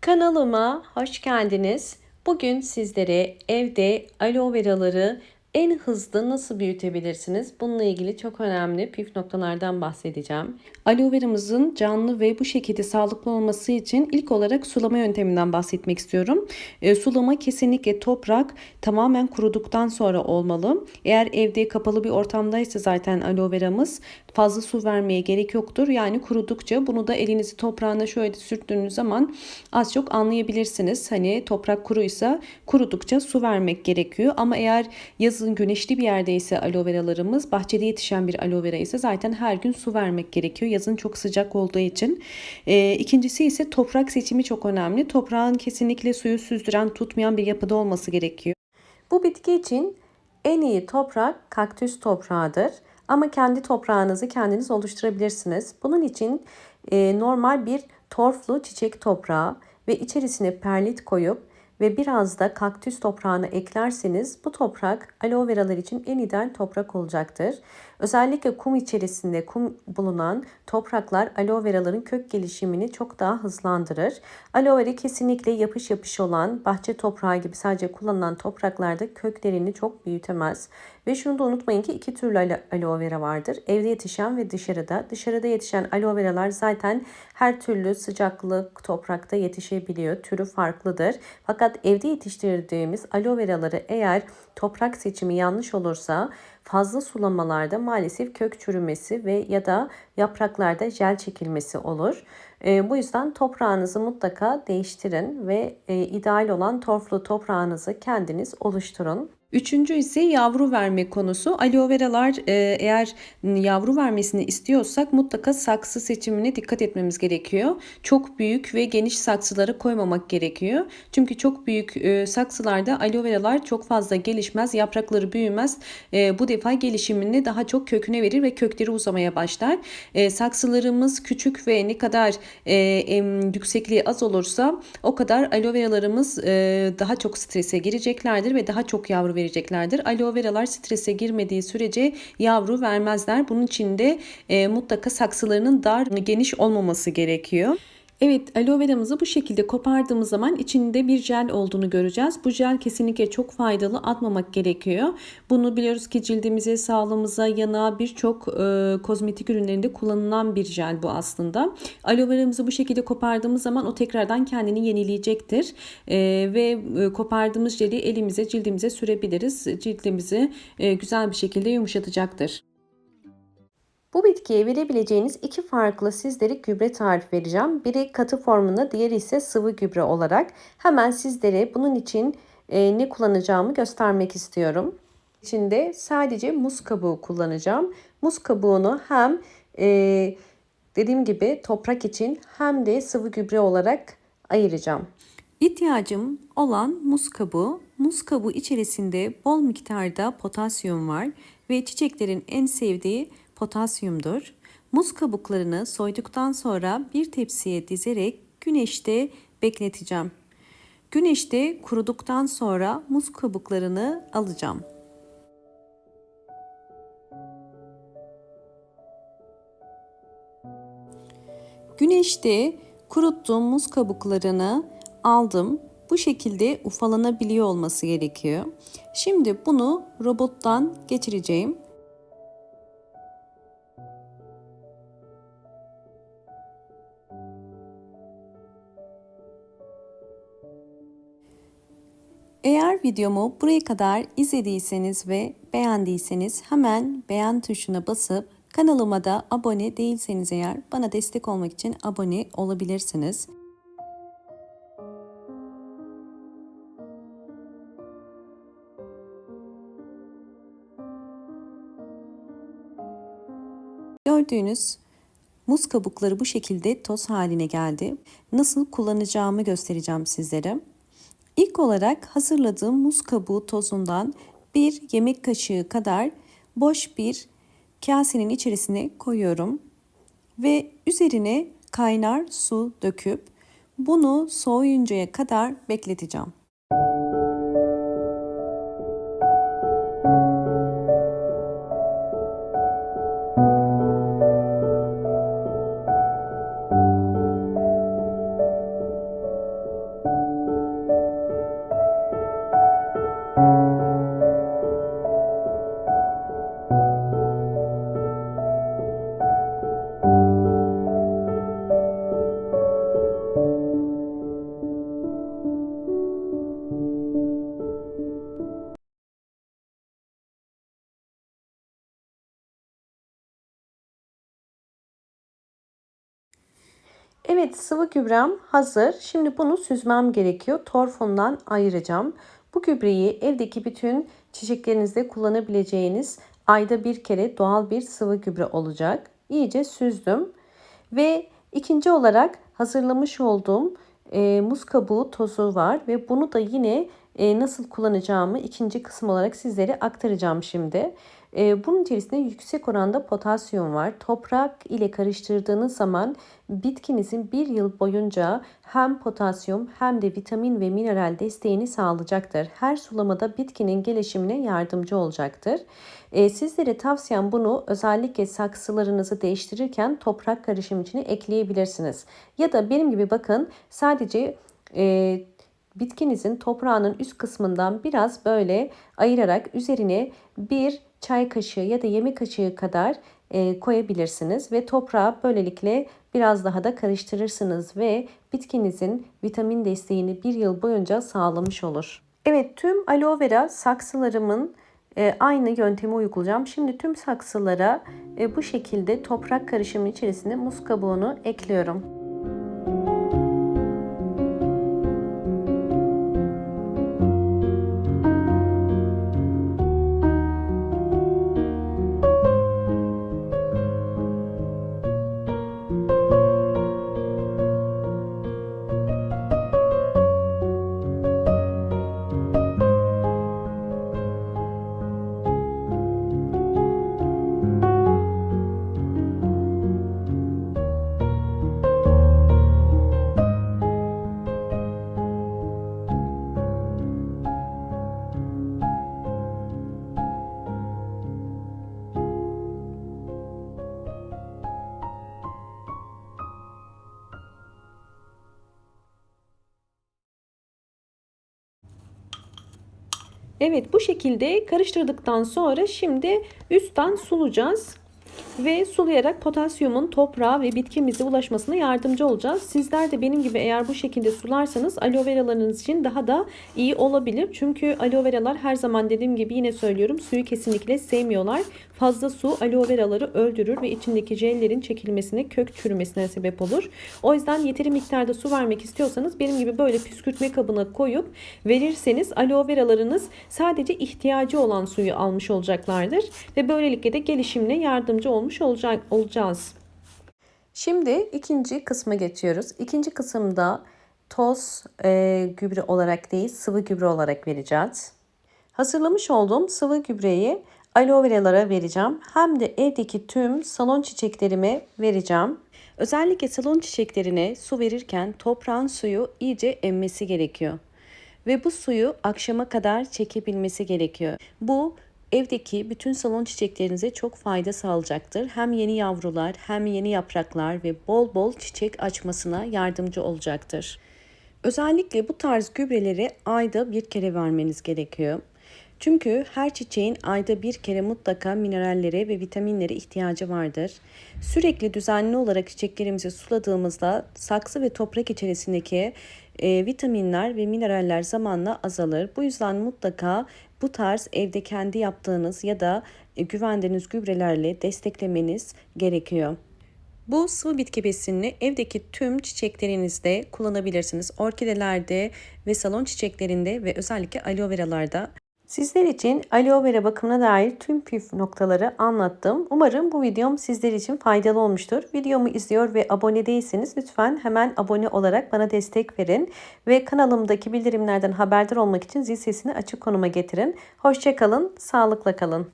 Kanalıma hoş geldiniz. Bugün sizlere evde aloe veraları en hızlı nasıl büyütebilirsiniz? Bununla ilgili çok önemli püf noktalardan bahsedeceğim. Aloe veramızın canlı ve bu şekilde sağlıklı olması için ilk olarak sulama yönteminden bahsetmek istiyorum. Sulama kesinlikle toprak tamamen kuruduktan sonra olmalı. Eğer evde kapalı bir ortamdaysa zaten aloe veramız fazla su vermeye gerek yoktur. Yani kurudukça bunu da elinizi toprağına şöyle sürttüğünüz zaman az çok anlayabilirsiniz. Hani toprak kuruysa kurudukça su vermek gerekiyor. Ama eğer yazın güneşli bir yerdeyse aloe veralarımız, bahçede yetişen bir aloe vera ise zaten her gün su vermek gerekiyor. Yazın çok sıcak olduğu için. İkincisi ise toprak seçimi çok önemli. Toprağın kesinlikle suyu süzdüren, tutmayan bir yapıda olması gerekiyor. Bu bitki için en iyi toprak kaktüs toprağıdır. Ama kendi toprağınızı kendiniz oluşturabilirsiniz. Bunun için normal bir torflu çiçek toprağı ve içerisine perlit koyup ve biraz da kaktüs toprağını eklerseniz bu toprak aloe veralar için en ideal toprak olacaktır. Özellikle kum içerisinde kum bulunan topraklar aloe veraların kök gelişimini çok daha hızlandırır. Aloe vera kesinlikle yapış yapış olan bahçe toprağı gibi sadece kullanılan topraklarda köklerini çok büyütemez. Ve şunu da unutmayın ki iki türlü aloe vera vardır. Evde yetişen ve dışarıda. Dışarıda yetişen aloe veralar zaten her türlü sıcaklık toprakta yetişebiliyor. Türü farklıdır. Fakat evde yetiştirdiğimiz aloe veraları eğer toprak seçimi yanlış olursa fazla sulamalarda maalesef kök çürümesi ve ya da yapraklarda jel çekilmesi olur. Bu yüzden toprağınızı mutlaka değiştirin ve ideal olan torflu toprağınızı kendiniz oluşturun. Üçüncü ise yavru verme konusu. Aloe veralar eğer yavru vermesini istiyorsak mutlaka saksı seçimine dikkat etmemiz gerekiyor. Çok büyük ve geniş saksılara koymamak gerekiyor. Çünkü çok büyük saksılarda aloe veralar çok fazla gelişmez, yaprakları büyümez. Bu defa gelişimini daha çok köküne verir ve kökleri uzamaya başlar. Saksılarımız küçük ve ne kadar yüksekliği az olursa o kadar aloe veralarımız daha çok strese gireceklerdir ve daha çok yavru vereceklerdir. Aloe veralar strese girmediği sürece yavru vermezler. Bunun için de mutlaka saksılarının dar, geniş olmaması gerekiyor. Evet, aloe veramızı bu şekilde kopardığımız zaman içinde bir jel olduğunu göreceğiz. Bu jel kesinlikle çok faydalı, atmamak gerekiyor. Bunu biliyoruz ki cildimize, sağlığımıza, yanığa birçok kozmetik ürünlerinde kullanılan bir jel bu aslında. Aloe veramızı bu şekilde kopardığımız zaman o tekrardan kendini yenileyecektir. Ve kopardığımız jeli elimize, cildimize sürebiliriz. Cildimizi güzel bir şekilde yumuşatacaktır. Bu bitkiye verebileceğiniz iki farklı sizlere gübre tarifi vereceğim. Biri katı formunda, diğeri ise sıvı gübre olarak. Hemen sizlere bunun için ne kullanacağımı göstermek istiyorum. İçinde sadece muz kabuğu kullanacağım. Muz kabuğunu hem dediğim gibi toprak için hem de sıvı gübre olarak ayıracağım. İhtiyacım olan muz kabuğu. Muz kabuğu içerisinde bol miktarda potasyum var ve çiçeklerin en sevdiği potasyumdur. Muz kabuklarını soyduktan sonra bir tepsiye dizerek güneşte bekleteceğim. Güneşte kuruduktan sonra muz kabuklarını alacağım. Güneşte kuruttuğum muz kabuklarını aldım. Bu şekilde ufalanabiliyor olması gerekiyor. Şimdi bunu robottan geçireceğim. Eğer videomu buraya kadar izlediyseniz ve beğendiyseniz hemen beğen tuşuna basıp kanalıma da abone değilseniz eğer bana destek olmak için abone olabilirsiniz. Gördüğünüz muz kabukları bu şekilde toz haline geldi. Nasıl kullanacağımı göstereceğim sizlere. İlk olarak hazırladığım muz kabuğu tozundan bir yemek kaşığı kadar boş bir kasenin içerisine koyuyorum ve üzerine kaynar su döküp bunu soğuyuncaya kadar bekleteceğim. Evet, sıvı gübrem hazır. Şimdi bunu süzmem gerekiyor. Torfundan ayıracağım. Bu gübreyi evdeki bütün çiçeklerinizde kullanabileceğiniz ayda bir kere doğal bir sıvı gübre olacak. İyice süzdüm. Ve ikinci olarak hazırlamış olduğum muz kabuğu tozu var. Ve bunu da yine nasıl kullanacağımı ikinci kısım olarak sizlere aktaracağım şimdi. Bunun içerisinde yüksek oranda potasyum var. Toprak ile karıştırdığınız zaman bitkinizin bir yıl boyunca hem potasyum hem de vitamin ve mineral desteğini sağlayacaktır. Her sulamada bitkinin gelişimine yardımcı olacaktır. Sizlere tavsiyem bunu özellikle saksılarınızı değiştirirken toprak karışım içine ekleyebilirsiniz. Ya da benim gibi bakın sadece bitkinizin toprağının üst kısmından biraz böyle ayırarak üzerine bir çay kaşığı ya da yemek kaşığı kadar koyabilirsiniz ve toprağı böylelikle biraz daha da karıştırırsınız ve bitkinizin vitamin desteğini bir yıl boyunca sağlamış olur. Evet, tüm aloe vera saksılarımın aynı yöntemi uygulayacağım. Şimdi tüm saksılara bu şekilde toprak karışımı içerisinde muz kabuğunu ekliyorum. Evet, bu şekilde karıştırdıktan sonra şimdi üstten sulayacağız. Ve sulayarak potasyumun toprağa ve bitkimize ulaşmasına yardımcı olacağız. Sizler de benim gibi eğer bu şekilde sularsanız aloe veralarınız için daha da iyi olabilir. Çünkü aloe veralar her zaman dediğim gibi yine söylüyorum suyu kesinlikle sevmiyorlar. Fazla su aloe veraları öldürür ve içindeki jellerin çekilmesine, kök çürümesine sebep olur. O yüzden yeteri miktarda su vermek istiyorsanız benim gibi böyle püskürtme kabına koyup verirseniz aloe veralarınız sadece ihtiyacı olan suyu almış olacaklardır. Ve böylelikle de gelişimine yardımcı olacağız. Şimdi ikinci kısma geçiyoruz. İkinci kısımda toz gübre olarak değil sıvı gübre olarak vereceğiz. Hazırlamış olduğum sıvı gübreyi aloe veralara vereceğim. Hem de evdeki tüm salon çiçeklerime vereceğim. Özellikle salon çiçeklerine su verirken toprağın suyu iyice emmesi gerekiyor. Ve bu suyu akşama kadar çekebilmesi gerekiyor. Bu evdeki bütün salon çiçeklerinize çok fayda sağlayacaktır. Hem yeni yavrular hem yeni yapraklar ve bol bol çiçek açmasına yardımcı olacaktır. Özellikle bu tarz gübreleri ayda bir kere vermeniz gerekiyor. Çünkü her çiçeğin ayda bir kere mutlaka minerallere ve vitaminlere ihtiyacı vardır. Sürekli düzenli olarak çiçeklerimizi suladığımızda saksı ve toprak içerisindeki vitaminler ve mineraller zamanla azalır. Bu yüzden mutlaka bu tarz evde kendi yaptığınız ya da güvendiğiniz gübrelerle desteklemeniz gerekiyor. Bu sıvı bitki besinini evdeki tüm çiçeklerinizde kullanabilirsiniz. Orkidelerde ve salon çiçeklerinde ve özellikle aloe veralarda. Sizler için aloe vera bakımına dair tüm püf noktaları anlattım. Umarım bu videom sizler için faydalı olmuştur. Videomu izliyor ve abone değilseniz lütfen hemen abone olarak bana destek verin. Ve kanalımdaki bildirimlerden haberdar olmak için zil sesini açık konuma getirin. Hoşça kalın, sağlıkla kalın.